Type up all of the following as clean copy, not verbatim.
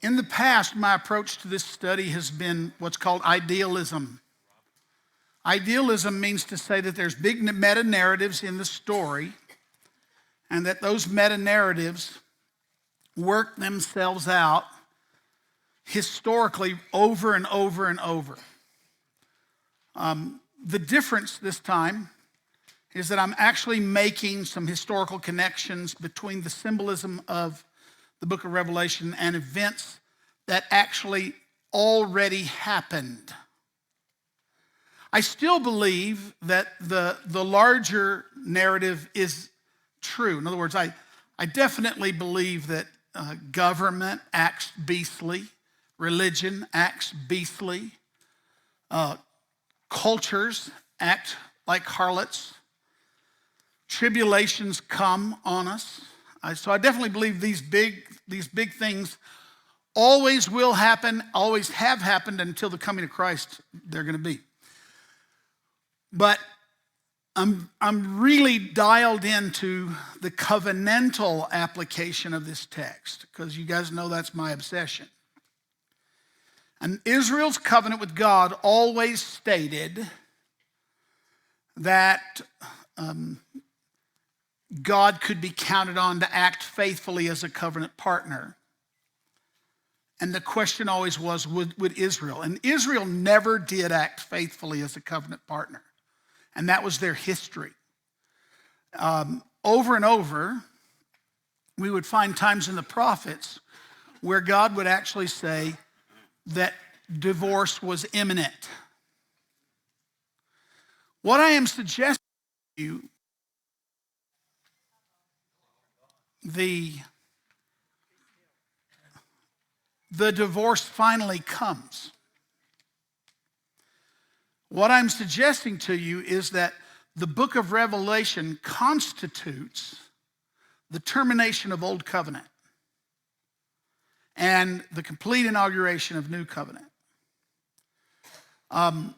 In the past, my approach to this study has been what's called idealism. Idealism means to say that there's big meta-narratives in the story, and that those meta-narratives work themselves out historically over and over and over. The difference this time is that I'm actually making some historical connections between the symbolism of the book of Revelation and events that actually already happened. I still believe that the larger narrative is true. In other words, I definitely believe that government acts beastly, religion acts beastly, cultures act like harlots, tribulations come on us. So I definitely believe these big things always will happen, always have happened until the coming of Christ. They're going to be. But I'm really dialed into the covenantal application of this text, because you guys know that's my obsession. And Israel's covenant with God always stated that God could be counted on to act faithfully as a covenant partner. And the question always was, would Israel? And Israel never did act faithfully as a covenant partner. And that was their history. Over and over, we would find times in the prophets where God would actually say that divorce was imminent. What I am suggesting to you, the divorce finally comes. What I'm suggesting to you is that the book of Revelation constitutes the termination of Old Covenant and the complete inauguration of New Covenant. And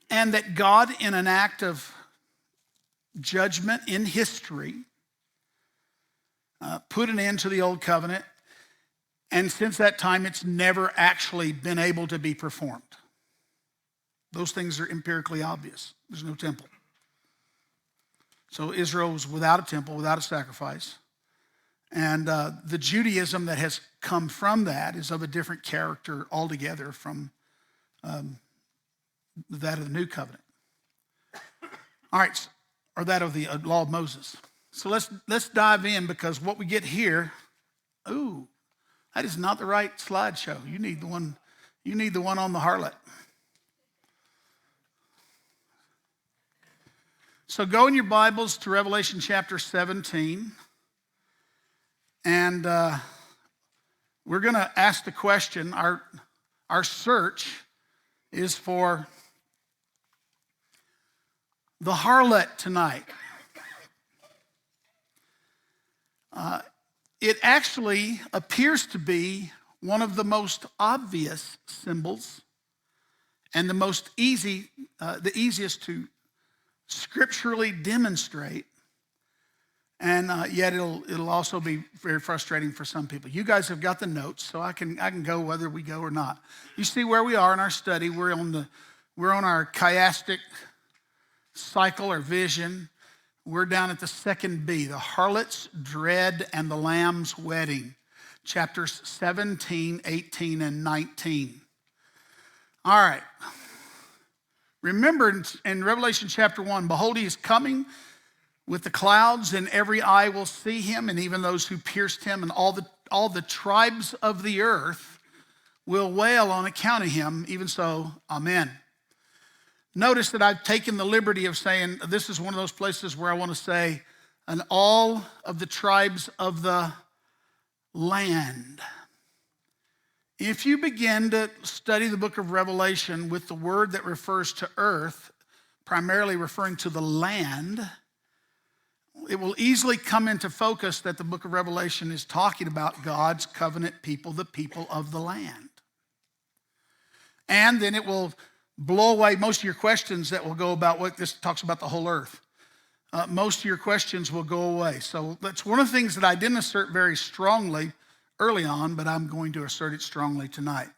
that God, in an act of judgment in history, put an end to the Old Covenant, and since that time, it's never actually been able to be performed. Those things are empirically obvious. There's no temple. So Israel was without a temple, without a sacrifice. And the Judaism that has come from that is of a different character altogether from that of the New Covenant. All right, or that of the law of Moses. So let's dive in, because what we get here, that is not the right slideshow. You need the one on the harlot. So go in your Bibles to Revelation chapter 17, and we're going to ask the question. Our search is for the harlot tonight. It actually appears to be one of the most obvious symbols and the easiest to scripturally demonstrate, and yet it'll also be very frustrating for some people. You guys have got the notes, so I can go whether we go or not. You see where we are in our study. We're on our chiastic cycle or vision. We're down at the second B, the harlot's dread and the lamb's wedding, chapters 17, 18, and 19. All right. Remember in Revelation chapter 1, behold, he is coming with the clouds, and every eye will see him, and even those who pierced him, and all the tribes of the earth will wail on account of him. Even so, amen. Notice that I've taken the liberty of saying this is one of those places where I want to say, and all of the tribes of the land. If you begin to study the book of Revelation with the word that refers to earth, primarily referring to the land, it will easily come into focus that the book of Revelation is talking about God's covenant people, the people of the land. And then it will blow away most of your questions that will go about what this talks about the whole earth. Most of your questions will go away. So that's one of the things that I didn't assert very strongly early on, but I'm going to assert it strongly tonight.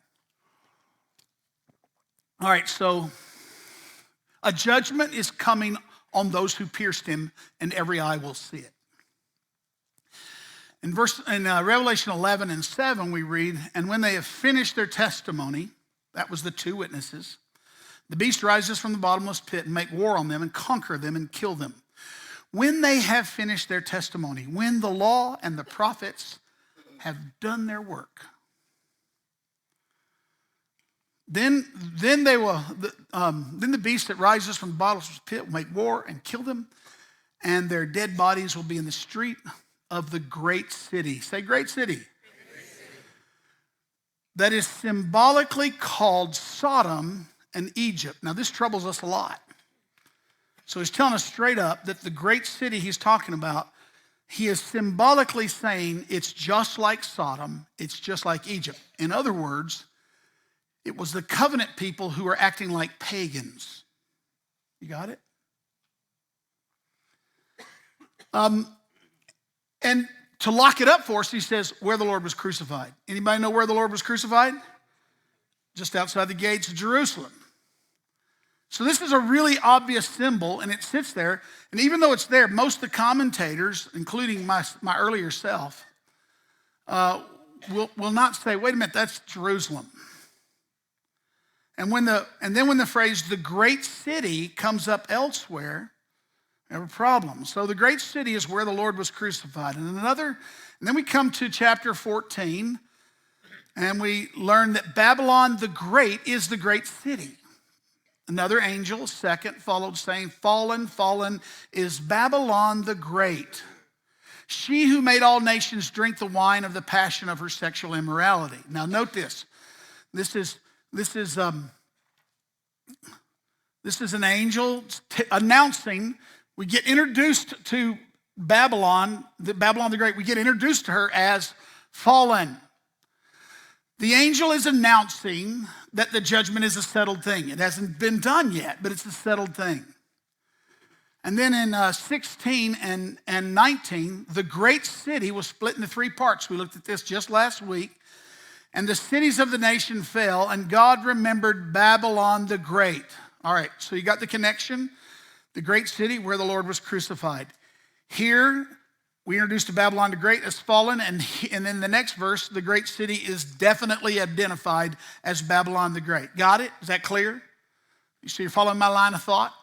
All right, so a judgment is coming on those who pierced him, and every eye will see it. In Revelation 11 and 7, we read, and when they have finished their testimony, that was the two witnesses, the beast rises from the bottomless pit and make war on them and conquer them and kill them. When they have finished their testimony, when the law and the prophets have done their work, then the beast that rises from the bottomless pit will make war and kill them, and their dead bodies will be in the street of the great city. Say great city. Great city. That is symbolically called Sodom and Egypt. Now this troubles us a lot. So he's telling us straight up that the great city he's talking about, he is symbolically saying it's just like Sodom, it's just like Egypt. In other words, it was the covenant people who were acting like pagans. You got it? And to lock it up for us, he says, where the Lord was crucified. Anybody know where the Lord was crucified? Just outside the gates of Jerusalem. So this is a really obvious symbol, and it sits there. And even though it's there, most of the commentators, including my earlier self, will not say, wait a minute, that's Jerusalem. And then when the phrase the great city comes up elsewhere, we have a problem. So the great city is where the Lord was crucified. And then we come to chapter 14, and we learn that Babylon the Great is the great city. Another angel, second, followed saying, fallen, fallen is Babylon the Great. She who made all nations drink the wine of the passion of her sexual immorality. Now note this. This is an angel announcing. We get introduced to Babylon the Great. We get introduced to her as fallen. The angel is announcing that the judgment is a settled thing. It hasn't been done yet, but it's a settled thing. And then in 16 and 19, the great city was split into three parts. We looked at this just last week. And the cities of the nation fell, and God remembered Babylon the Great. All right, so you got the connection? The great city where the Lord was crucified. Here, we introduced to Babylon the Great as fallen, and then the next verse, the great city is definitely identified as Babylon the Great. Got it? Is that clear? You see, you're following my line of thought?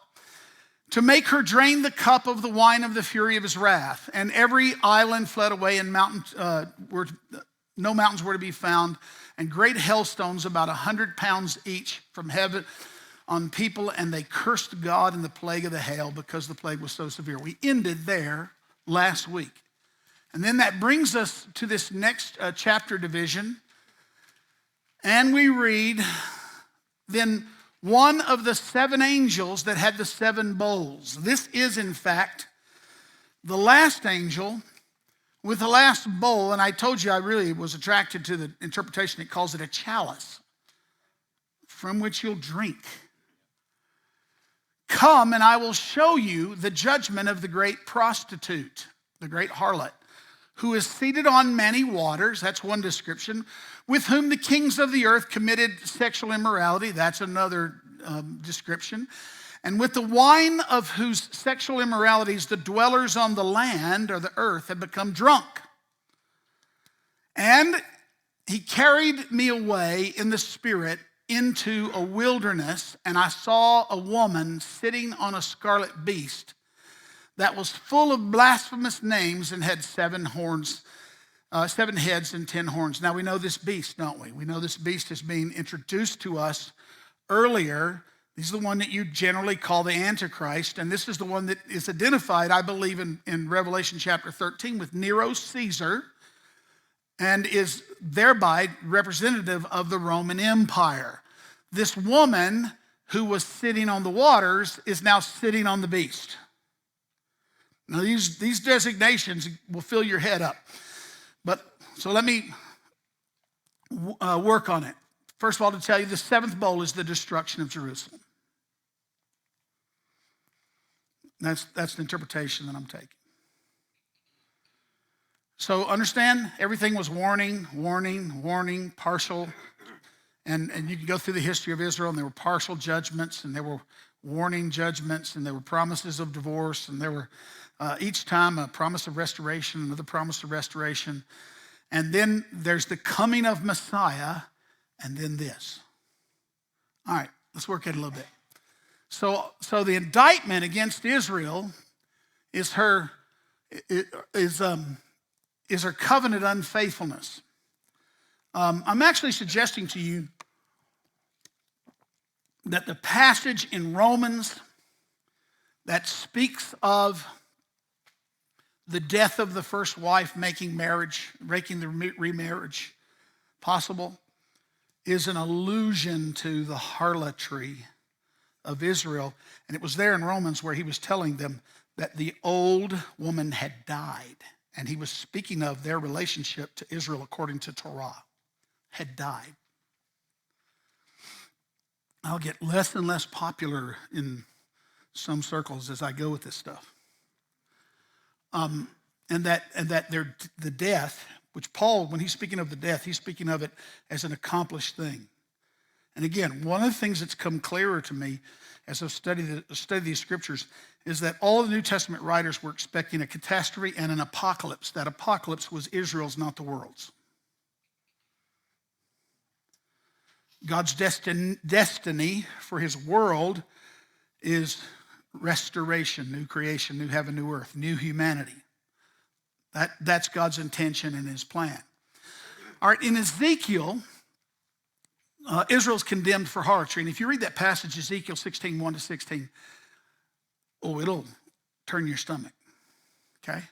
To make her drain the cup of the wine of the fury of his wrath, and every island fled away, and no mountains were to be found, and great hailstones about 100 pounds each from heaven on people, and they cursed God in the plague of the hail because the plague was so severe. We ended there last week. And then that brings us to this next chapter division, and we read, then one of the seven angels that had the seven bowls. This is, in fact, the last angel with the last bowl, and I told you I really was attracted to the interpretation. It calls it a chalice from which you'll drink. Come and I will show you the judgment of the great prostitute, the great harlot, who is seated on many waters. That's one description. With whom the kings of the earth committed sexual immorality. That's another description. And with the wine of whose sexual immoralities the dwellers on the land or the earth have become drunk. And he carried me away in the spirit into a wilderness, and I saw a woman sitting on a scarlet beast that was full of blasphemous names and had 7 heads and 10 horns. Now we know this beast, don't we? We know this beast is being introduced to us earlier. This is the one that you generally call the Antichrist, and this is the one that is identified, I believe, in Revelation chapter 13 with Nero Caesar, and is thereby representative of the Roman Empire. This woman who was sitting on the waters is now sitting on the beast. Now these designations will fill your head up. So let me work on it. First of all, to tell you, the 7th bowl is the destruction of Jerusalem. That's the interpretation that I'm taking. So understand, everything was warning, warning, warning, partial. And you can go through the history of Israel, and there were partial judgments, and there were warning judgments, and there were promises of divorce, and there were each time a promise of restoration, another promise of restoration. And then there's the coming of Messiah, and then this. All right, let's work at it a little bit. So the indictment against Israel is her covenant unfaithfulness. I'm actually suggesting to you that the passage in Romans that speaks of the death of the first wife making the remarriage possible is an allusion to the harlotry of Israel. And it was there in Romans where he was telling them that the old woman had died. And he was speaking of their relationship to Israel according to Torah, had died. I'll get less and less popular in some circles as I go with this stuff. And that the death, which Paul, when he's speaking of the death, he's speaking of it as an accomplished thing. And again, one of the things that's come clearer to me as I've studied these scriptures is that all of the New Testament writers were expecting a catastrophe and an apocalypse. That apocalypse was Israel's, not the world's. God's destiny for his world is restoration, new creation, new heaven, new earth, new humanity. That's God's intention and his plan. All right, in Ezekiel, Israel's condemned for harlotry. And if you read that passage, Ezekiel 16, 1-16, it'll turn your stomach, okay?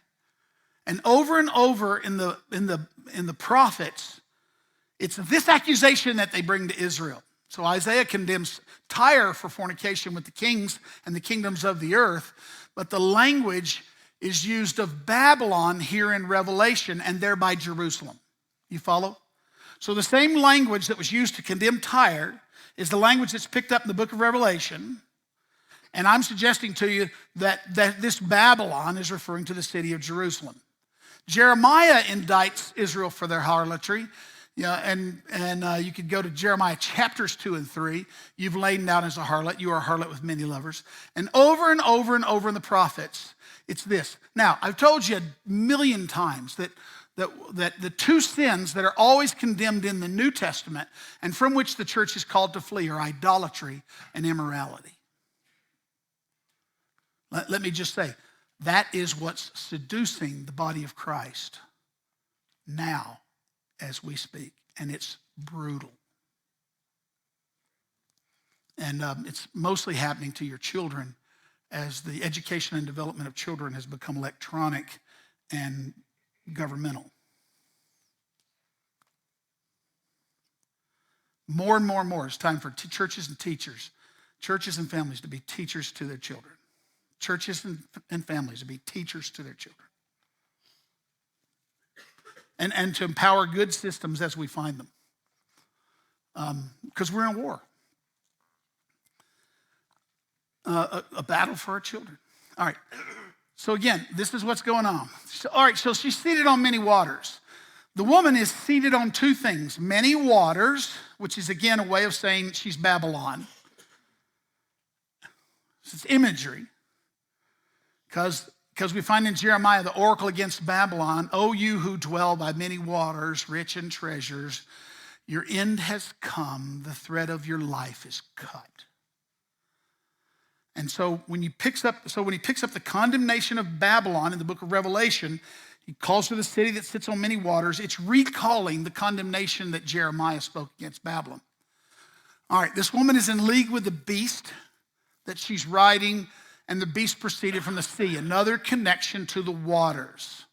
And over in the prophets, it's this accusation that they bring to Israel. So Isaiah condemns Tyre for fornication with the kings and the kingdoms of the earth, but the language is used of Babylon here in Revelation and thereby Jerusalem. You follow? So the same language that was used to condemn Tyre is the language that's picked up in the book of Revelation. And I'm suggesting to you that this Babylon is referring to the city of Jerusalem. Jeremiah indicts Israel for their harlotry. And you could go to Jeremiah chapters 2 and 3. You've lain down as a harlot. You are a harlot with many lovers. And over and over and over in the prophets, it's this. Now, I've told you a million times that the two sins that are always condemned in the New Testament and from which the church is called to flee are idolatry and immorality. Let me just say, that is what's seducing the body of Christ now as we speak, and it's brutal. And it's mostly happening to your children as the education and development of children has become electronic and governmental. More and more and more, it's time for churches and families to be teachers to their children. Churches and families to be teachers to their children. And to empower good systems as we find them. Because we're in a war. A battle for our children. All right. So again, this is what's going on. All right, so she's seated on many waters. The woman is seated on two things. Many waters, which is again a way of saying she's Babylon. It's imagery. Because we find in Jeremiah the oracle against Babylon, O you who dwell by many waters, rich in treasures, your end has come, the thread of your life is cut. And so when he picks up the condemnation of Babylon in the book of Revelation, he calls her the city that sits on many waters. It's recalling the condemnation that Jeremiah spoke against Babylon. All right, this woman is in league with the beast that she's riding, and the beast proceeded from the sea, another connection to the waters.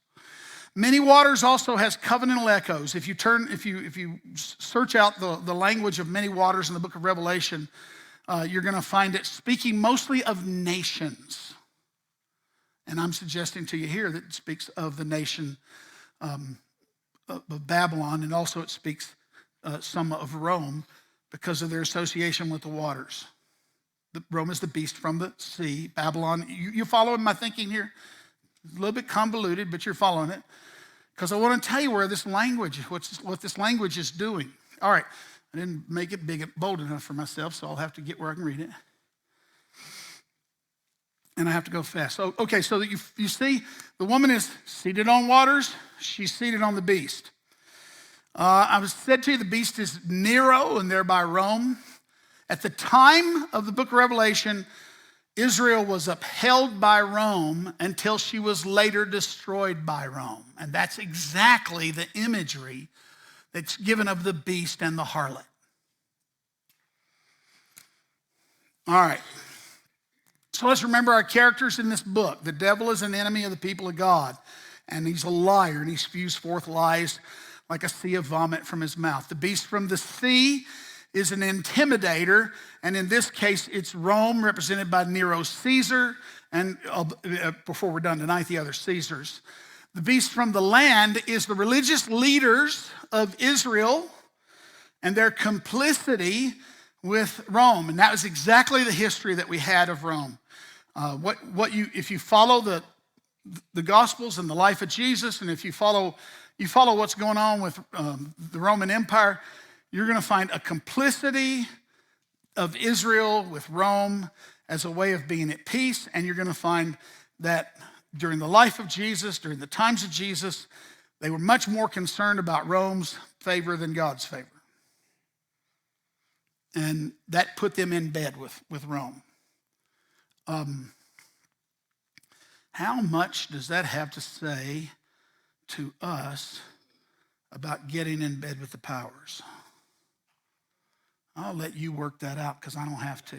Many waters also has covenantal echoes. If you search out the language of many waters in the book of Revelation, you're going to find it speaking mostly of nations. And I'm suggesting to you here that it speaks of the nation of Babylon, and also it speaks some of Rome because of their association with the waters. Rome is the beast from the sea. Babylon, you following my thinking here? It's a little bit convoluted, but you're following it. because I want to tell you where this language, what this language is doing. All right, I didn't make it big, bold enough for myself, so I'll have to get where I can read it. And I have to go fast. So, okay, so you see, the woman is seated on waters. She's seated on the beast. I was said to you, the beast is Nero and thereby Rome. At the time of the book of Revelation, Israel was upheld by Rome until she was later destroyed by Rome. And that's exactly the imagery that's given of the beast and the harlot. All right. So let's remember our characters in this book. The devil is an enemy of the people of God, and he's a liar, and he spews forth lies like a sea of vomit from his mouth. The beast from the sea is an intimidator, and in this case, it's Rome, represented by Nero Caesar, and before we're done tonight, the other Caesars. The beast from the land is the religious leaders of Israel and their complicity with Rome, and that was exactly the history that we had of Rome. If you follow the Gospels and the life of Jesus, and if you follow what's going on with the Roman Empire, you're going to find a complicity of Israel with Rome as a way of being at peace, and you're going to find that during the life of Jesus, during the times of Jesus, they were much more concerned about Rome's favor than God's favor. And that put them in bed with Rome. How much does that have to say to us about getting in bed with the powers? I'll let you work that out because I don't have to.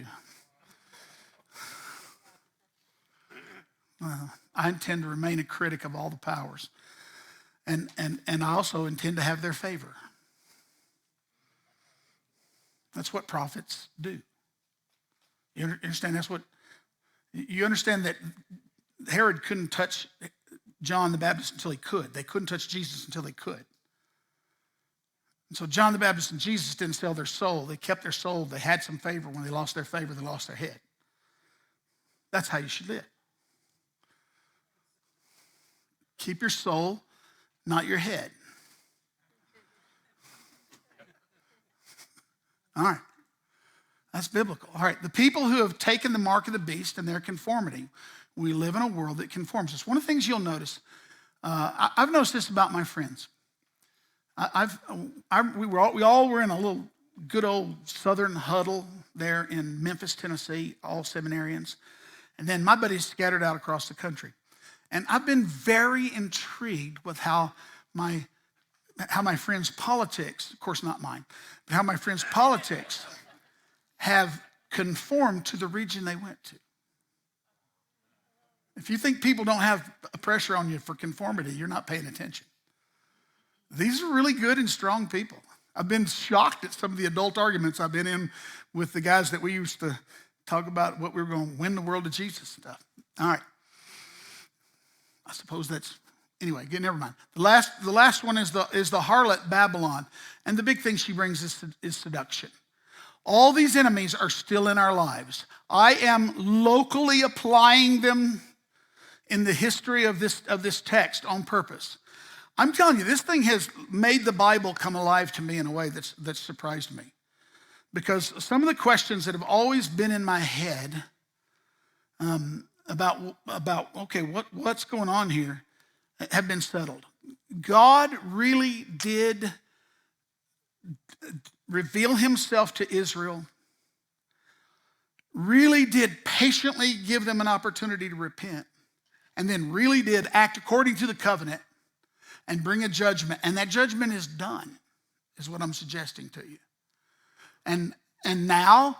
I intend to remain a critic of all the powers. And I also intend to have their favor. That's what prophets do. You understand? You understand that Herod couldn't touch John the Baptist until he could. They couldn't touch Jesus until they could. And so John the Baptist and Jesus didn't sell their soul. They kept their soul. They had some favor. When they lost their favor, they lost their head. That's how you should live. Keep your soul, not your head. All right. That's biblical. All right. The people who have taken the mark of the beast and their conformity, we live in a world that conforms us. One of the things you'll notice, I've noticed this about my friends. We all were in a little good old southern huddle there in Memphis, Tennessee, all seminarians. And then my buddies scattered out across the country. And I've been very intrigued with how my friends' politics, of course not mine, but how my friends' politics have conformed to the region they went to. If you think people don't have a pressure on you for conformity, you're not paying attention. These are really good and strong people. I've been shocked at some of the adult arguments I've been in with the guys that we used to talk about what we were going to win the world to Jesus stuff. All right. I suppose that's, anyway, never mind. The last one is the harlot Babylon. And the big thing she brings is seduction. All these enemies are still in our lives. I am locally applying them in the history of this text on purpose. I'm telling you, this thing has made the Bible come alive to me in a way that's surprised me. Because some of the questions that have always been in my head about okay, what's going on here have been settled. God really did reveal himself to Israel, really did patiently give them an opportunity to repent, and then really did act according to the covenant and bring a judgment. And that judgment is done, is what I'm suggesting to you. And now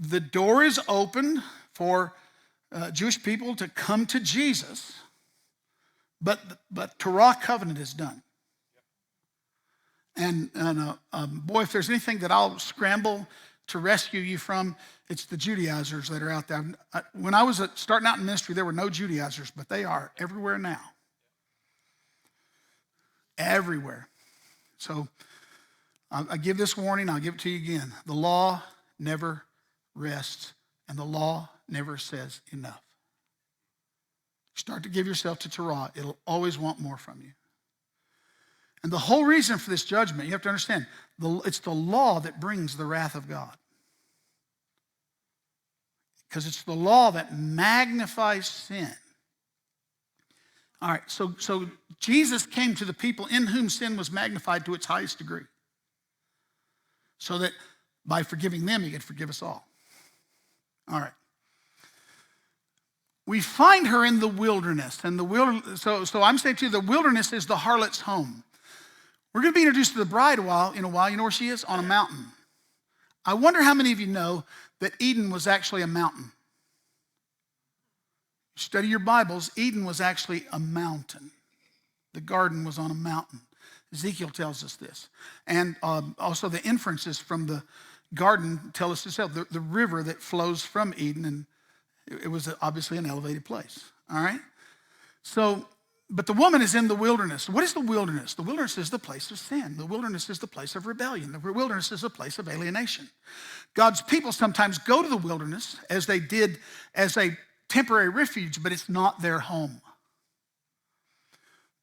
the door is open for Jewish people to come to Jesus, but Torah covenant is done. And boy, if there's anything that I'll scramble to rescue you from, it's the Judaizers that are out there. When I was starting out in ministry, there were no Judaizers, but they are everywhere now. Everywhere. So I give this warning, I'll give it to you again. The law never rests, and the law never says enough. Start to give yourself to Torah. It'll always want more from you. And the whole reason for this judgment, you have to understand, it's the law that brings the wrath of God. Because it's the law that magnifies sin. All right, so Jesus came to the people in whom sin was magnified to its highest degree. So that by forgiving them, he could forgive us all. All right. We find her in the wilderness. And so I'm saying to you, the wilderness is the harlot's home. We're going to be introduced to the bride in a while. You know where she is? On a mountain. I wonder how many of you know that Eden was actually a mountain. Study your Bibles. Eden was actually a mountain. The garden was on a mountain. Ezekiel tells us this. And also the inferences from the garden tell us this. The river that flows from Eden, and it was obviously an elevated place. All right? So, but the woman is in the wilderness. What is the wilderness? The wilderness is the place of sin. The wilderness is the place of rebellion. The wilderness is a place of alienation. God's people sometimes go to the wilderness as they did as a temporary refuge, but it's not their home.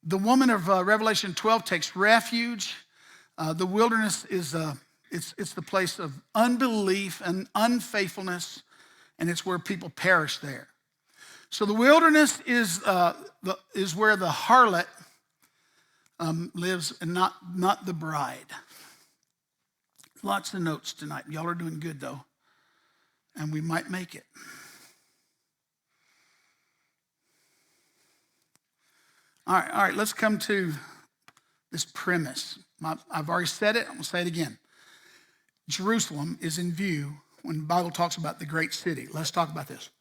The woman of Revelation 12 takes refuge. The wilderness is it's the place of unbelief and unfaithfulness, and it's where people perish there. So the wilderness is where the harlot lives, and not the bride. Lots of notes tonight. Y'all are doing good though, and we might make it. All right, let's come to this premise. I've already said it, I'm going to say it again. Jerusalem is in view when the Bible talks about the great city. Let's talk about this.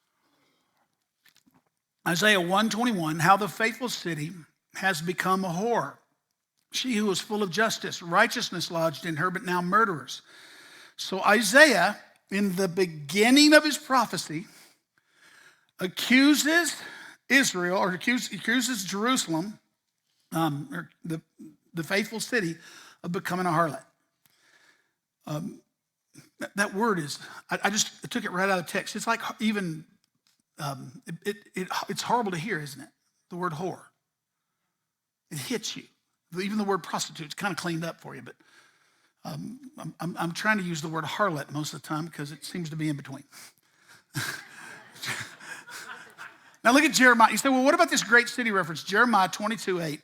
Isaiah 1:21, how the faithful city has become a whore. She who was full of justice, righteousness lodged in her, but now murderers. So Isaiah, in the beginning of his prophecy, accuses Israel, or accuses Jerusalem, or the faithful city, of becoming a harlot. That word is, I just took it right out of the text. It's like even, it's horrible to hear, isn't it? The word whore. It hits you. Even the word prostitute's kind of cleaned up for you, but I'm trying to use the word harlot most of the time because it seems to be in between. Now look at Jeremiah. You say, well, what about this great city reference? Jeremiah 22:8.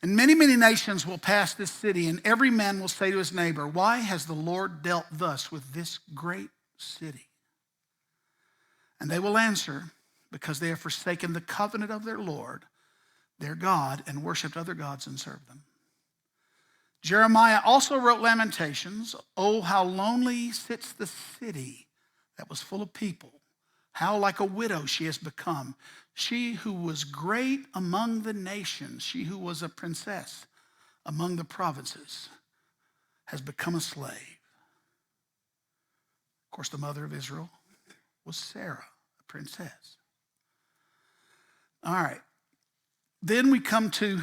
And many, many nations will pass this city, and every man will say to his neighbor, why has the Lord dealt thus with this great city? And they will answer, because they have forsaken the covenant of their Lord, their God, and worshiped other gods and served them. Jeremiah also wrote Lamentations. Oh, how lonely sits the city that was full of people. How like a widow she has become. She who was great among the nations, she who was a princess among the provinces, has become a slave. Of course, the mother of Israel was Sarah, a princess. All right. Then we come to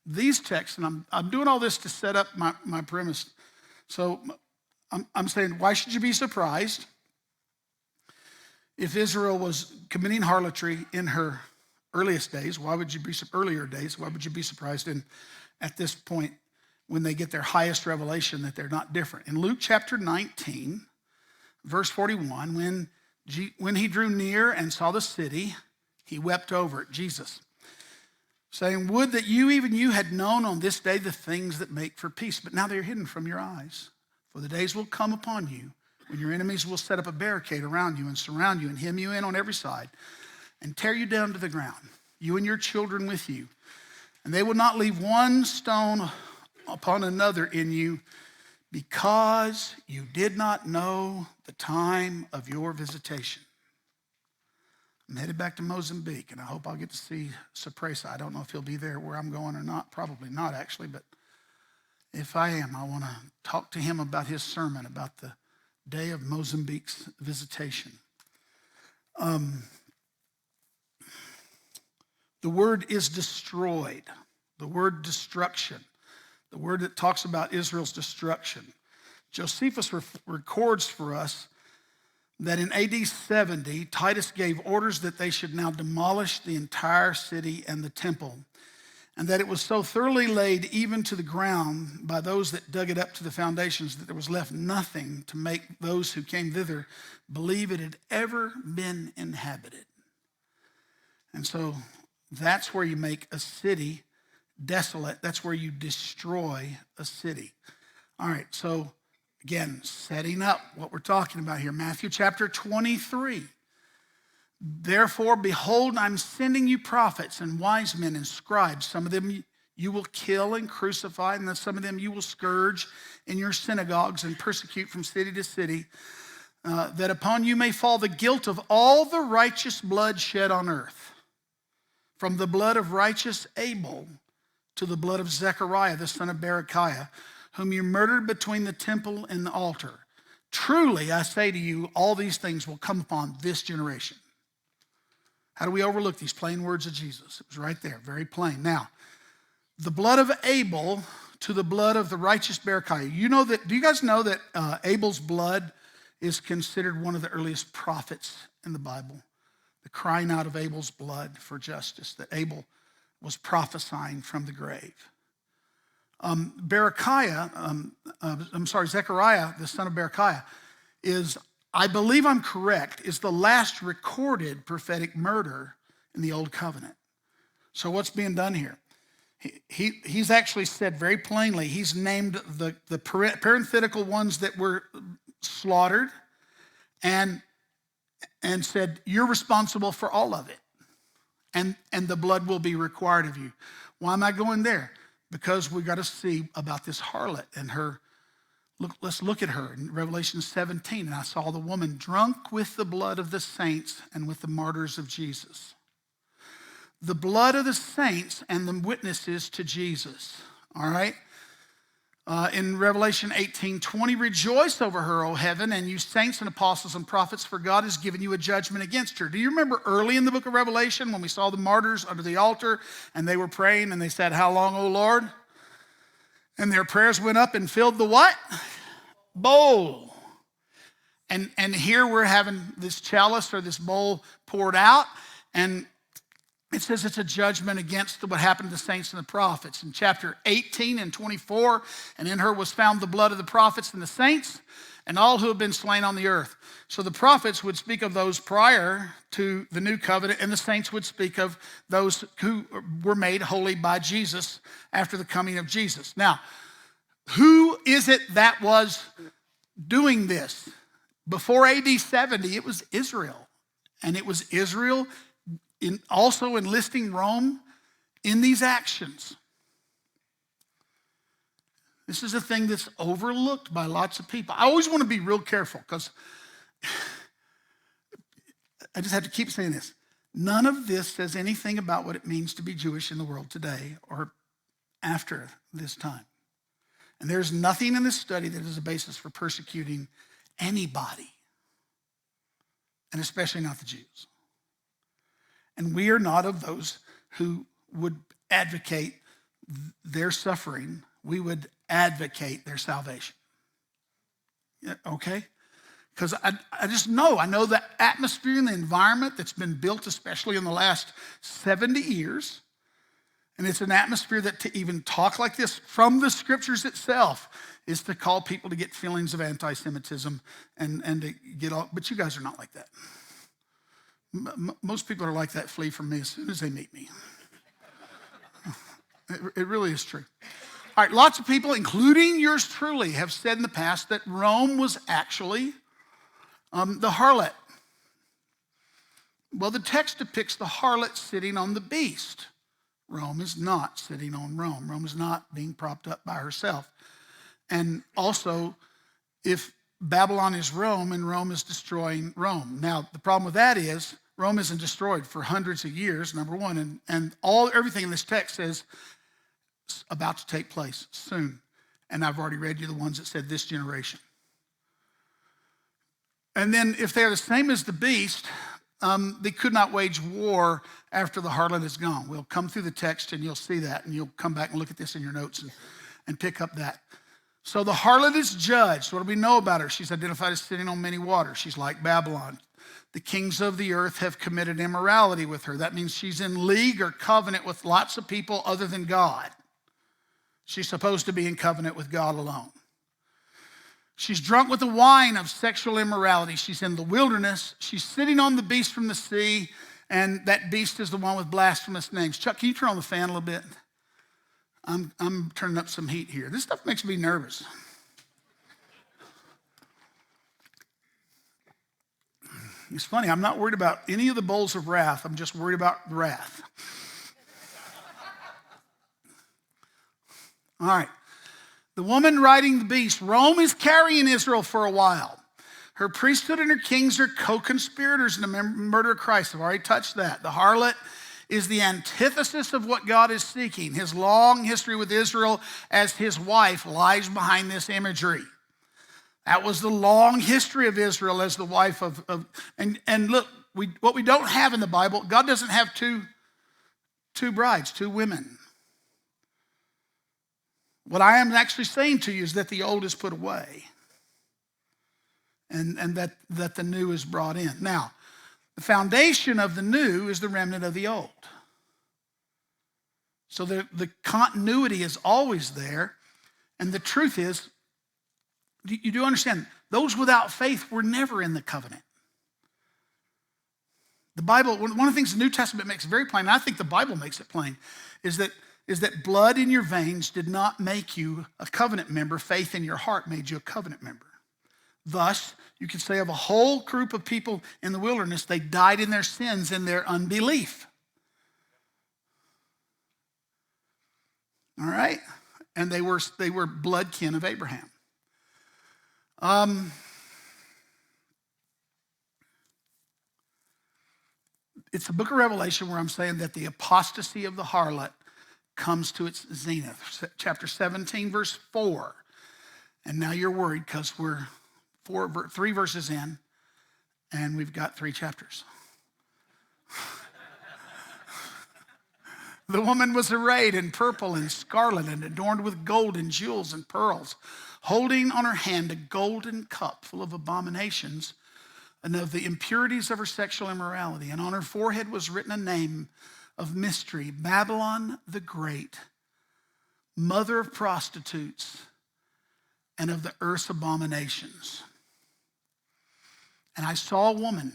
these texts, and I'm doing all this to set up my premise. So I'm saying, why should you be surprised if Israel was committing harlotry in her earliest days? Why would you be surprised at this point when they get their highest revelation that they're not different? In Luke chapter 19, verse 41, when he drew near and saw the city, he wept over it, Jesus, saying, would that even you had known on this day the things that make for peace, but now they are hidden from your eyes. For the days will come upon you when your enemies will set up a barricade around you and surround you and hem you in on every side and tear you down to the ground, you and your children with you. And they will not leave one stone upon another in you, because you did not know the time of your visitation. I'm headed back to Mozambique, and I hope I'll get to see Sorpresa. I don't know if he'll be there where I'm going or not. Probably not, actually, but if I am, I want to talk to him about his sermon about the day of Mozambique's visitation. The word is destroyed. The word destruction. The word that talks about Israel's destruction. Josephus records for us that in AD 70, Titus gave orders that they should now demolish the entire city and the temple. and that it was so thoroughly laid even to the ground by those that dug it up to the foundations, that there was left nothing to make those who came thither believe it had ever been inhabited. And so that's where you make a city desolate. That's where you destroy a city. All right, so again, setting up what we're talking about here. Matthew chapter 23. Therefore, behold, I'm sending you prophets and wise men and scribes. Some of them you will kill and crucify, and then some of them you will scourge in your synagogues and persecute from city to city, that upon you may fall the guilt of all the righteous blood shed on earth, from the blood of righteous Abel to the blood of Zechariah, the son of Berechiah, whom you murdered between the temple and the altar. Truly, I say to you, all these things will come upon this generation. How do we overlook these plain words of Jesus? It was right there, very plain. Now, the blood of Abel to the blood of the righteous Berechiah. Do you guys know that Abel's blood is considered one of the earliest prophets in the Bible? The crying out of Abel's blood for justice, that Abel was prophesying from the grave. Zechariah, the son of Berechiah, is, I believe I'm correct, is the last recorded prophetic murder in the Old Covenant. So what's being done here? He's actually said very plainly, he's named the parenthetical ones that were slaughtered and said, you're responsible for all of it. And the blood will be required of you. Why am I going there? Because we got to see about this harlot and her. Let's look at her in Revelation 17. And I saw the woman drunk with the blood of the saints and with the martyrs of Jesus. The blood of the saints and the witnesses to Jesus. All right? In Revelation 18:20, rejoice over her, O heaven, and you saints and apostles and prophets, for God has given you a judgment against her. Do you remember early in the book of Revelation when we saw the martyrs under the altar and they were praying and they said, how long, O Lord? And their prayers went up and filled the what? Bowl. And here we're having this chalice or this bowl poured out, and it says it's a judgment against what happened to the saints and the prophets. In chapter 18 and 24, and in her was found the blood of the prophets and the saints, and all who have been slain on the earth. So the prophets would speak of those prior to the new covenant, and the saints would speak of those who were made holy by Jesus after the coming of Jesus. Now, who is it that was doing this? Before AD 70, it was Israel. And it was Israel also enlisting Rome in these actions. This is a thing that's overlooked by lots of people. I always want to be real careful because I just have to keep saying this. None of this says anything about what it means to be Jewish in the world today or after this time. And there's nothing in this study that is a basis for persecuting anybody, and especially not the Jews. And we are not of those who would advocate their suffering. We would advocate their salvation. Okay? Because I just know, I know the atmosphere and the environment that's been built, especially in the last 70 years. And it's an atmosphere that to even talk like this from the scriptures itself is to call people to get feelings of anti-Semitism and to get all, but you guys are not like that. Most people are like that, flee from me as soon as they meet me. It really is true. All right, lots of people, including yours truly, have said in the past that Rome was actually the harlot. Well, the text depicts the harlot sitting on the beast. Rome is not sitting on Rome. Rome is not being propped up by herself. And also, if Babylon is Rome and Rome is destroying Rome. Now, the problem with that is Rome isn't destroyed for hundreds of years, number one, and everything in this text says it's about to take place soon. And I've already read you the ones that said this generation. And then if they're the same as the beast, they could not wage war after the harlot is gone. We'll come through the text and you'll see that, and you'll come back and look at this in your notes and pick up that. So the harlot is judged. What do we know about her? She's identified as sitting on many waters. She's like Babylon. the kings of the earth have committed immorality with her. That means she's in league or covenant with lots of people other than God. She's supposed to be in covenant with God alone. She's drunk with the wine of sexual immorality. She's in the wilderness. She's sitting on the beast from the sea, and that beast is the one with blasphemous names. Chuck, can you turn on the fan a little bit? I'm turning up some heat here. This stuff makes me nervous. It's funny, I'm not worried about any of the bowls of wrath. I'm just worried about the wrath. All right. The woman riding the beast. Rome is carrying Israel for a while. Her priesthood and her kings are co-conspirators in the murder of Christ. I've already touched that. The harlot is the antithesis of what God is seeking. His long history with Israel as his wife lies behind this imagery. That was the long history of Israel as the wife of and look, what we don't have in the Bible, God doesn't have two brides, two women. What I am actually saying to you is that the old is put away and that the new is brought in. Now, the foundation of the new is the remnant of the old. So the continuity is always there, and the truth is, you do understand, those without faith were never in the covenant. The Bible, one of the things the New Testament makes very plain, and I think the Bible makes it plain, is that blood in your veins did not make you a covenant member. Faith in your heart made you a covenant member. Thus, you could say of a whole group of people in the wilderness, they died in their sins and their unbelief. All right? And they were blood kin of Abraham. It's the book of Revelation where I'm saying that the apostasy of the harlot comes to its zenith. Chapter 17, verse 4. And now you're worried because we're 3 verses in and we've got 3 chapters. The woman was arrayed in purple and scarlet and adorned with gold and jewels and pearls, holding on her hand a golden cup full of abominations and of the impurities of her sexual immorality. And on her forehead was written a name of mystery, Babylon the Great, mother of prostitutes and of the earth's abominations. And I saw a woman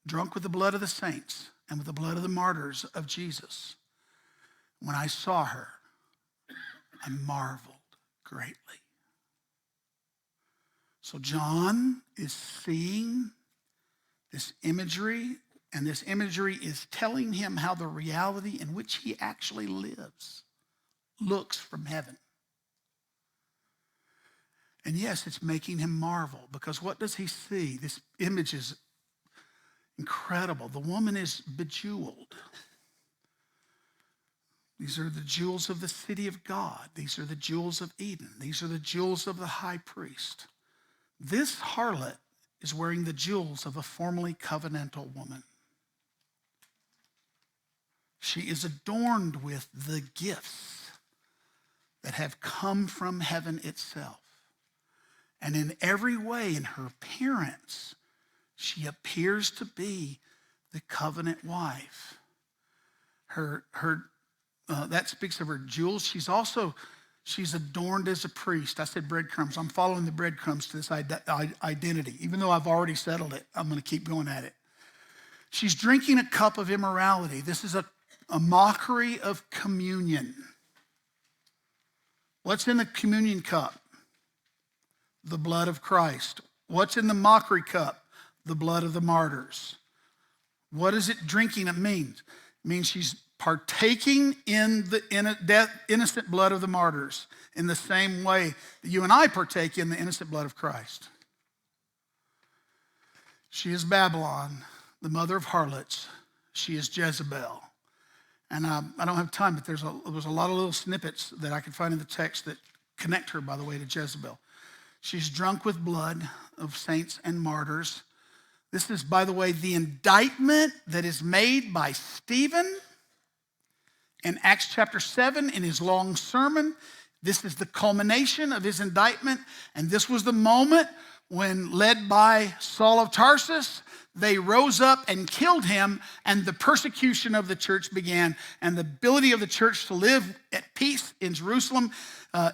drunk with the blood of the saints and with the blood of the martyrs of Jesus. When I saw her, I marveled greatly. So John is seeing this imagery, and this imagery is telling him how the reality in which he actually lives looks from heaven. And yes, it's making him marvel, because what does he see? This image is incredible. The woman is bejeweled. These are the jewels of the city of God. These are the jewels of Eden. These are the jewels of the high priest. This harlot is wearing the jewels of a formerly covenantal woman. She is adorned with the gifts that have come from heaven itself. And in every way, in her appearance, she appears to be the covenant wife. That speaks of her jewels. She's adorned as a priest. I said breadcrumbs. I'm following the breadcrumbs to this identity. Even though I've already settled it, I'm going to keep going at it. She's drinking a cup of immorality. This is a mockery of communion. What's in the communion cup? The blood of Christ. What's in the mockery cup? The blood of the martyrs. What is it drinking? It means she's partaking in the innocent blood of the martyrs in the same way that you and I partake in the innocent blood of Christ. She is Babylon, the mother of harlots. She is Jezebel. And I don't have time, but there was a lot of little snippets that I could find in the text that connect her, by the way, to Jezebel. She's drunk with blood of saints and martyrs. This is, by the way, the indictment that is made by Stephen in Acts chapter 7 in his long sermon. This is the culmination of his indictment. And this was the moment when led by Saul of Tarsus, they rose up and killed him, and the persecution of the church began, and the ability of the church to live at peace in Jerusalem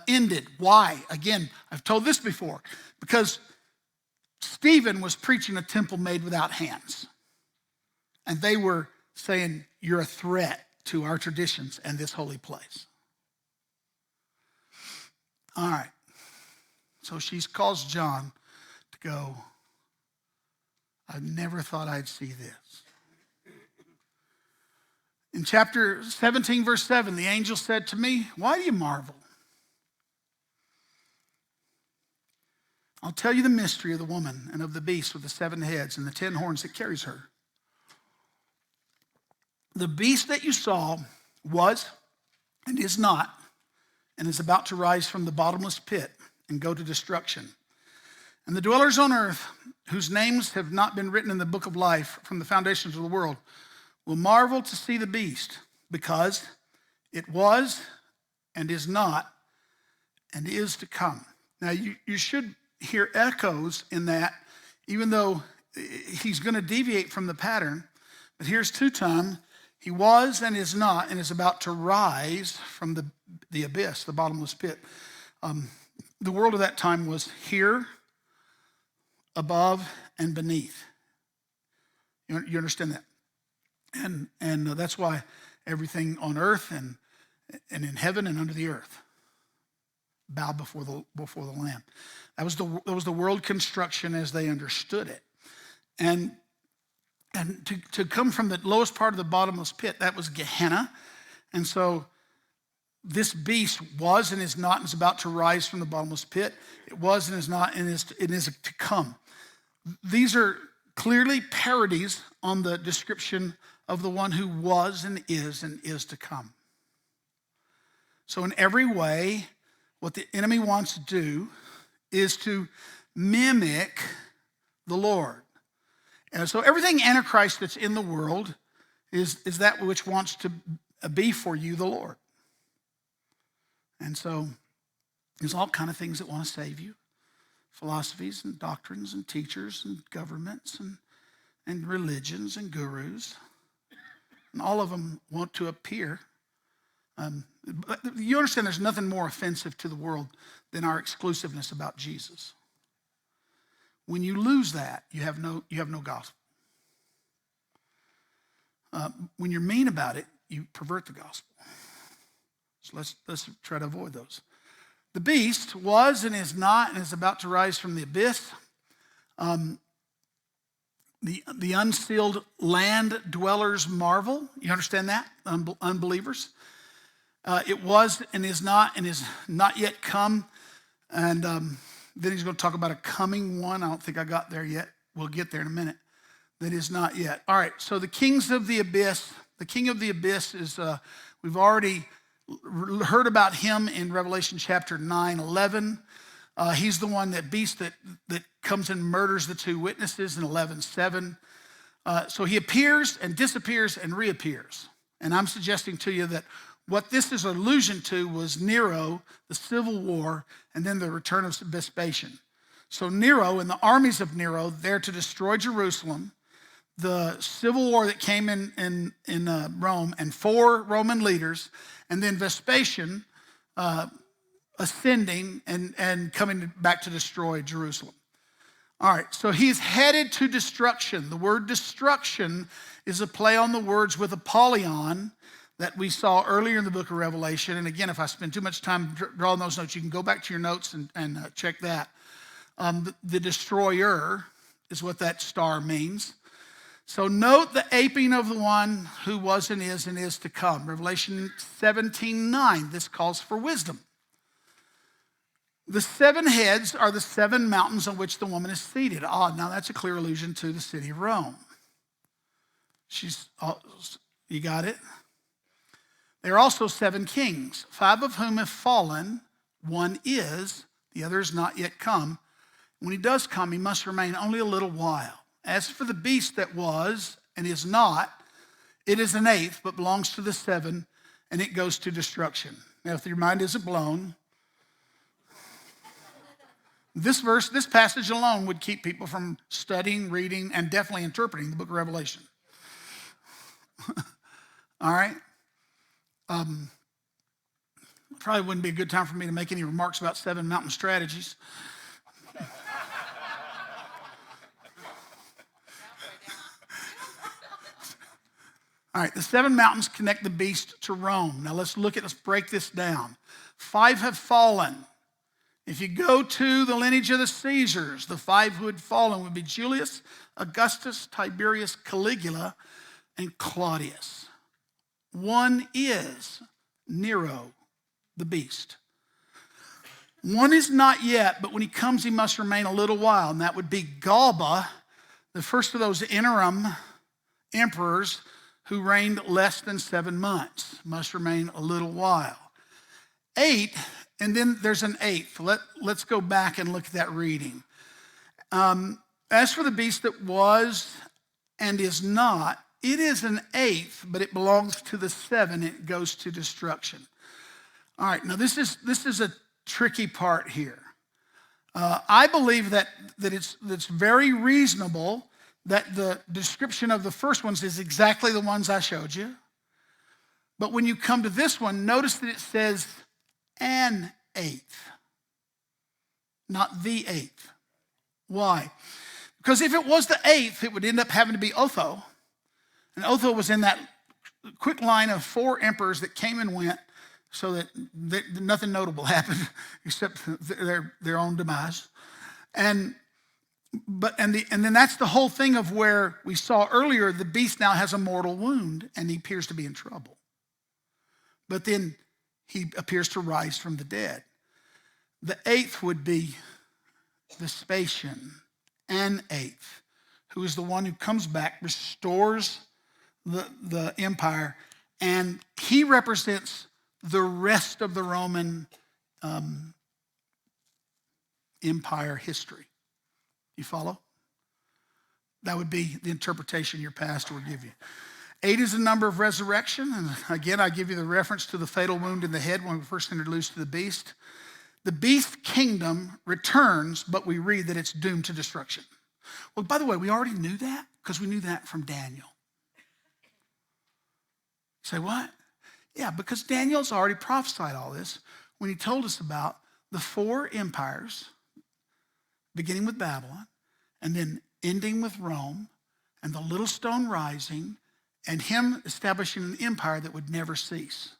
ended. Why? Again, I've told this before, because Stephen was preaching a temple made without hands, and they were saying, you're a threat to our traditions and this holy place. All right, so she calls John to go. I never thought I'd see this. In chapter 17, verse 7, the angel said to me, why do you marvel? I'll tell you the mystery of the woman and of the beast with the 7 heads and the 10 horns that carries her. The beast that you saw was and is not, and is about to rise from the bottomless pit and go to destruction. And the dwellers on earth, whose names have not been written in the book of life from the foundations of the world, will marvel to see the beast, because it was and is not and is to come. Now, you should hear echoes in that, even though he's going to deviate from the pattern. But here's 2 times. He was and is not and is about to rise from the abyss, the bottomless pit. The world of that time was here, above, and beneath. You understand that? And that's why everything on earth and in heaven and under the earth bowed before the Lamb. That was the world construction as they understood it. And to come from the lowest part of the bottomless pit, that was Gehenna. And so this beast was and is not and is about to rise from the bottomless pit. It was and is not and it is to come. These are clearly parodies on the description of the one who was and is to come. So in every way, what the enemy wants to do is to mimic the Lord. And so everything Antichrist that's in the world is that which wants to be for you the Lord. And so there's all kind of things that want to save you. Philosophies and doctrines and teachers and governments and religions and gurus. And all of them want to appear. But you understand there's nothing more offensive to the world than our exclusiveness about Jesus. When you lose that, you have no gospel. When you're mean about it, you pervert the gospel. So let's try to avoid those. The beast was and is not and is about to rise from the abyss. The unsealed land dwellers marvel. You understand that? Unbelievers. It was and is not yet come. And then he's going to talk about a coming one. I don't think I got there yet. We'll get there in a minute. That is not yet. All right, so the kings of the abyss. The king of the abyss is, we've already heard about him in Revelation chapter 9:11. He's the one, that beast that comes and murders the 2 witnesses in 11:7. So he appears and disappears and reappears. And I'm suggesting to you that what this is an allusion to was Nero, the civil war, and then the return of Vespasian. So Nero and the armies of Nero, there to destroy Jerusalem, the civil war that came in Rome, and 4 Roman leaders, and then Vespasian ascending and coming back to destroy Jerusalem. All right, so he's headed to destruction. The word destruction is a play on the words with Apollyon that we saw earlier in the book of Revelation. And again, if I spend too much time drawing those notes, you can go back to your notes and check that. The destroyer is what that star means. So note the aping of the one who was and is to come. Revelation 17:9, this calls for wisdom. The 7 heads are the 7 mountains on which the woman is seated. Now that's a clear allusion to the city of Rome. You got it? There are also 7 kings, 5 of whom have fallen. 1 is, the other is not yet come. When he does come, he must remain only a little while. As for the beast that was and is not, it is an 8th, but belongs to the 7, and it goes to destruction. Now, if your mind isn't blown, This passage alone would keep people from studying, reading, and definitely interpreting the book of Revelation. All right? Probably wouldn't be a good time for me to make any remarks about 7 mountain strategies. All right, the 7 mountains connect the beast to Rome. Now let's break this down. 5 have fallen. If you go to the lineage of the Caesars, the 5 who had fallen would be Julius, Augustus, Tiberius, Caligula, and Claudius. 1 is Nero, the beast. 1 is not yet, but when he comes, he must remain a little while, and that would be Galba, the first of those interim emperors who reigned less than 7 months, must remain a little while. 8, and then there's an 8th. Let's go back and look at that reading. As for the beast that was and is not, it is an 8th, but it belongs to the 7. It goes to destruction. All right, now this is a tricky part here. I believe that it's very reasonable that the description of the first ones is exactly the ones I showed you. But when you come to this one, notice that it says an 8th, not the 8th. Why? Because if it was the 8th, it would end up having to be Otho. And Otho was in that quick line of 4 emperors that came and went, so that nothing notable happened except their own demise. And then that's the whole thing of where we saw earlier, the beast now has a mortal wound and he appears to be in trouble. But then he appears to rise from the dead. The 8th would be Vespasian, an 8th, who is the one who comes back, restores the empire, and he represents the rest of the Roman empire history. You follow? That would be the interpretation your pastor would give you. 8 is the number of resurrection. And again, I give you the reference to the fatal wound in the head when we first introduced to the beast. The beast kingdom returns, but we read that it's doomed to destruction. Well, by the way, we already knew that because we knew that from Daniel. Say what? Yeah, because Daniel's already prophesied all this when he told us about the 4 empires, beginning with Babylon, and then ending with Rome, and the little stone rising, and him establishing an empire that would never cease,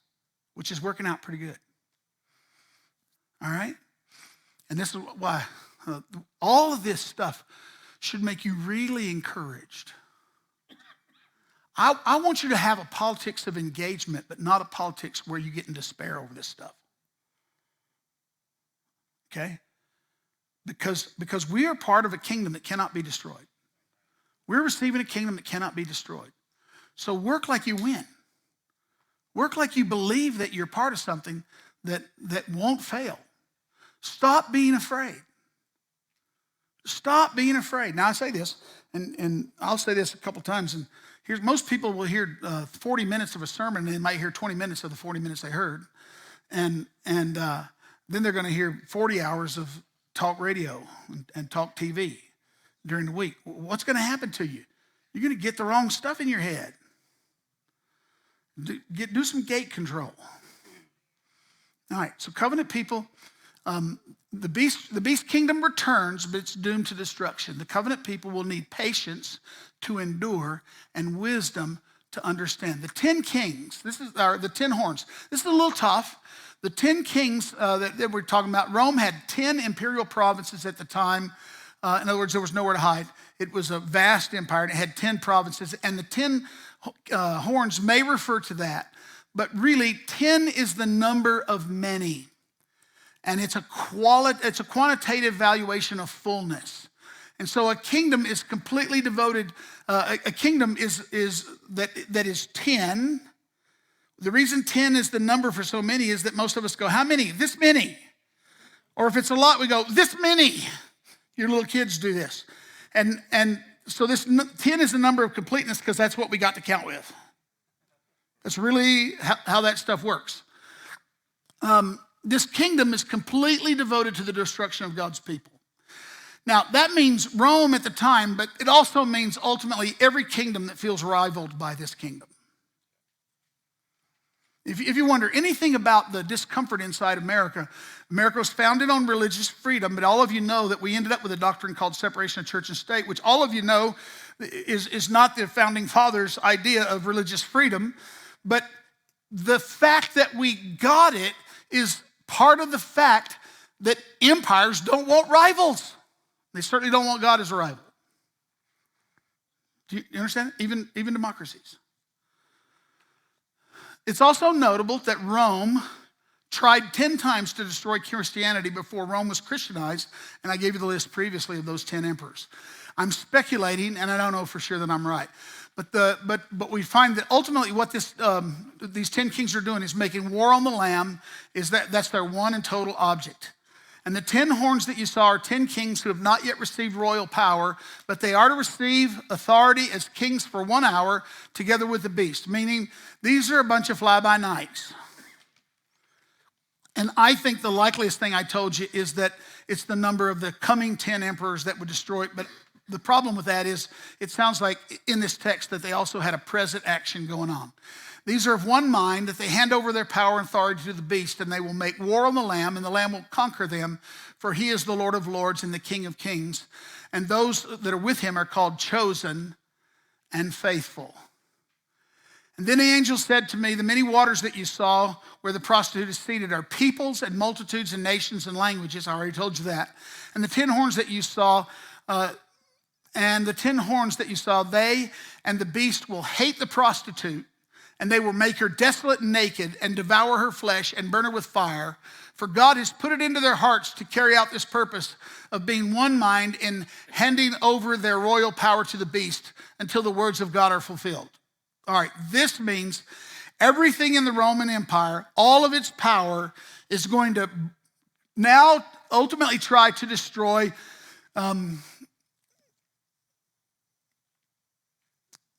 which is working out pretty good. All right? And this is why all of this stuff should make you really encouraged. I want you to have a politics of engagement, but not a politics where you get in despair over this stuff. Okay? Because we are part of a kingdom that cannot be destroyed. We're receiving a kingdom that cannot be destroyed. So work like you win. Work like you believe that you're part of something that won't fail. Stop being afraid. Stop being afraid. Now I say this, and I'll say this a couple times, and most people will hear 40 minutes of a sermon, and they might hear 20 minutes of the 40 minutes they heard. And then they're going to hear 40 hours of talk radio and talk TV during the week. What's going to happen to you? You're going to get the wrong stuff in your head. Do some gate control. All right, so covenant people, the beast kingdom returns, but it's doomed to destruction. The covenant people will need patience to endure and wisdom to understand. The 10 kings, the 10 horns. This is a little tough. The 10 kings that we're talking about, Rome had 10 imperial provinces at the time. In other words, there was nowhere to hide. It was a vast empire, and it had 10 provinces, and the 10 horns may refer to that. But really, 10 is the number of many. And it's a quantitative valuation of fullness. And so a kingdom is completely devoted, a kingdom is that is 10. The reason 10 is the number for so many is that most of us go, how many? This many. Or if it's a lot, we go, this many. Your little kids do this. And so this 10 is the number of completeness because that's what we got to count with. That's really how that stuff works. This kingdom is completely devoted to the destruction of God's people. Now, that means Rome at the time, but it also means ultimately every kingdom that feels rivaled by this kingdom. If you wonder anything about the discomfort inside America, America was founded on religious freedom, but all of you know that we ended up with a doctrine called separation of church and state, which all of you know is not the founding fathers' idea of religious freedom. But the fact that we got it is part of the fact that empires don't want rivals. They certainly don't want God as a rival. Do you understand? Even democracies. It's also notable that Rome tried 10 times to destroy Christianity before Rome was Christianized, and I gave you the list previously of those 10 emperors. I'm speculating, and I don't know for sure that I'm right, but we find that ultimately what these 10 kings are doing is making war on the Lamb. That's their one and total object. And the 10 horns that you saw are 10 kings who have not yet received royal power, but they are to receive authority as kings for 1 hour together with the beast, meaning these are a bunch of fly-by-nights. And I think the likeliest thing I told you is that it's the number of the coming 10 emperors that would destroy it. But the problem with that is it sounds like in this text that they also had a present action going on. These are of one mind, that they hand over their power and authority to the beast, and they will make war on the Lamb, and the Lamb will conquer them, for he is the Lord of lords and the King of kings. And those that are with him are called chosen and faithful. And then the angel said to me, the many waters that you saw where the prostitute is seated are peoples and multitudes and nations and languages. I already told you that. And the 10 horns that you saw, they and the beast will hate the prostitute, and they will make her desolate and naked and devour her flesh and burn her with fire. For God has put it into their hearts to carry out this purpose of being one mind in handing over their royal power to the beast until the words of God are fulfilled. All right, this means everything in the Roman Empire, all of its power is going to now ultimately try to destroy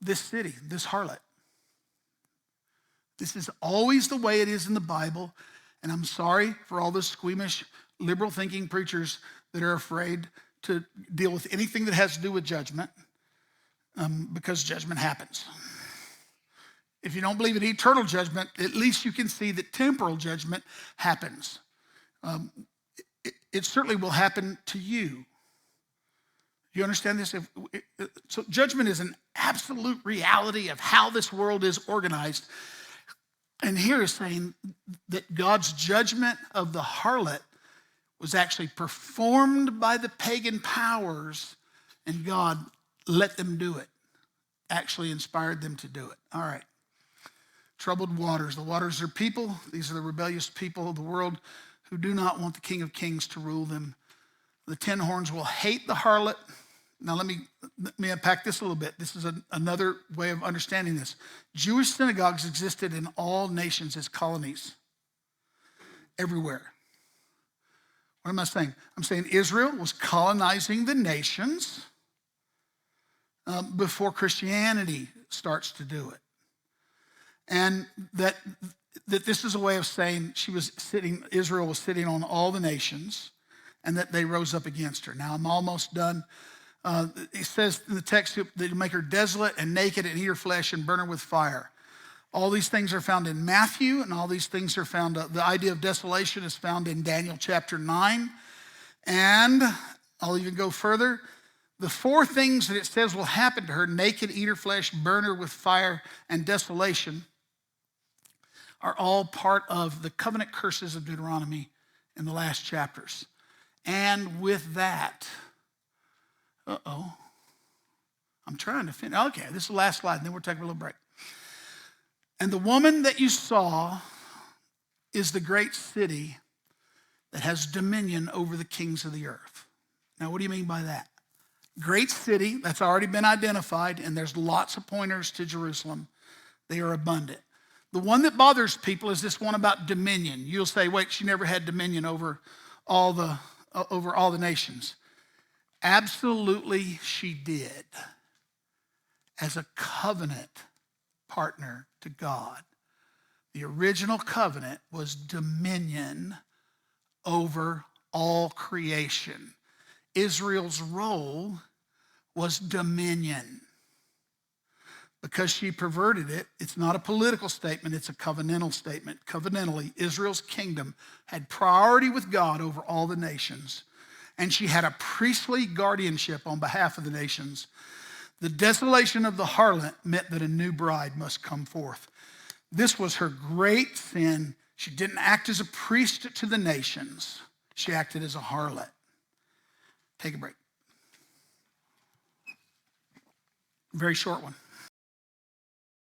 this city, this harlot. This is always the way it is in the Bible, and I'm sorry for all the squeamish, liberal-thinking preachers that are afraid to deal with anything that has to do with judgment, because judgment happens. If you don't believe in eternal judgment, at least you can see that temporal judgment happens. It certainly will happen to you. You understand this? So judgment is an absolute reality of how this world is organized. And here is saying that God's judgment of the harlot was actually performed by the pagan powers, and God let them do it, actually inspired them to do it. All right. Troubled waters. The waters are people. These are the rebellious people of the world who do not want the King of Kings to rule them. The 10 horns will hate the harlot. Now let me unpack this a little bit. This is another way of understanding this. Jewish synagogues existed in all nations as colonies, everywhere. What am I saying? I'm saying Israel was colonizing the nations before Christianity starts to do it. And that this is a way of saying Israel was sitting on all the nations, and that they rose up against her. Now I'm almost done. It says in the text that you make her desolate and naked and eat her flesh and burn her with fire. All these things are found in Matthew, and all these things are found, the idea of desolation is found in Daniel chapter 9. And I'll even go further. The 4 things that it says will happen to her, naked, eat her flesh, burn her with fire, and desolation, are all part of the covenant curses of Deuteronomy in the last chapters. And with that, I'm trying to finish. Okay, this is the last slide, and then we'll take a little break. And the woman that you saw is the great city that has dominion over the kings of the earth. Now, what do you mean by that? Great city, that's already been identified, and there's lots of pointers to Jerusalem. They are abundant. The one that bothers people is this one about dominion. You'll say, wait, she never had dominion over all the nations. Absolutely, she did. As a covenant partner to God. The original covenant was dominion over all creation. Israel's role was dominion. Because she perverted it, it's not a political statement, it's a covenantal statement. Covenantally, Israel's kingdom had priority with God over all the nations, and she had a priestly guardianship on behalf of the nations. The desolation of the harlot meant that a new bride must come forth. This was her great sin. She didn't act as a priest to the nations. She acted as a harlot. Take a break. Very short one.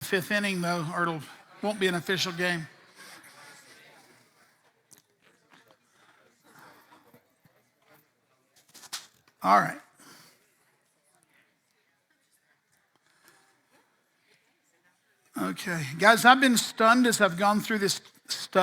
Fifth inning, though, or it won't be an official game. All right. Okay. Guys, I've been stunned as I've gone through this study.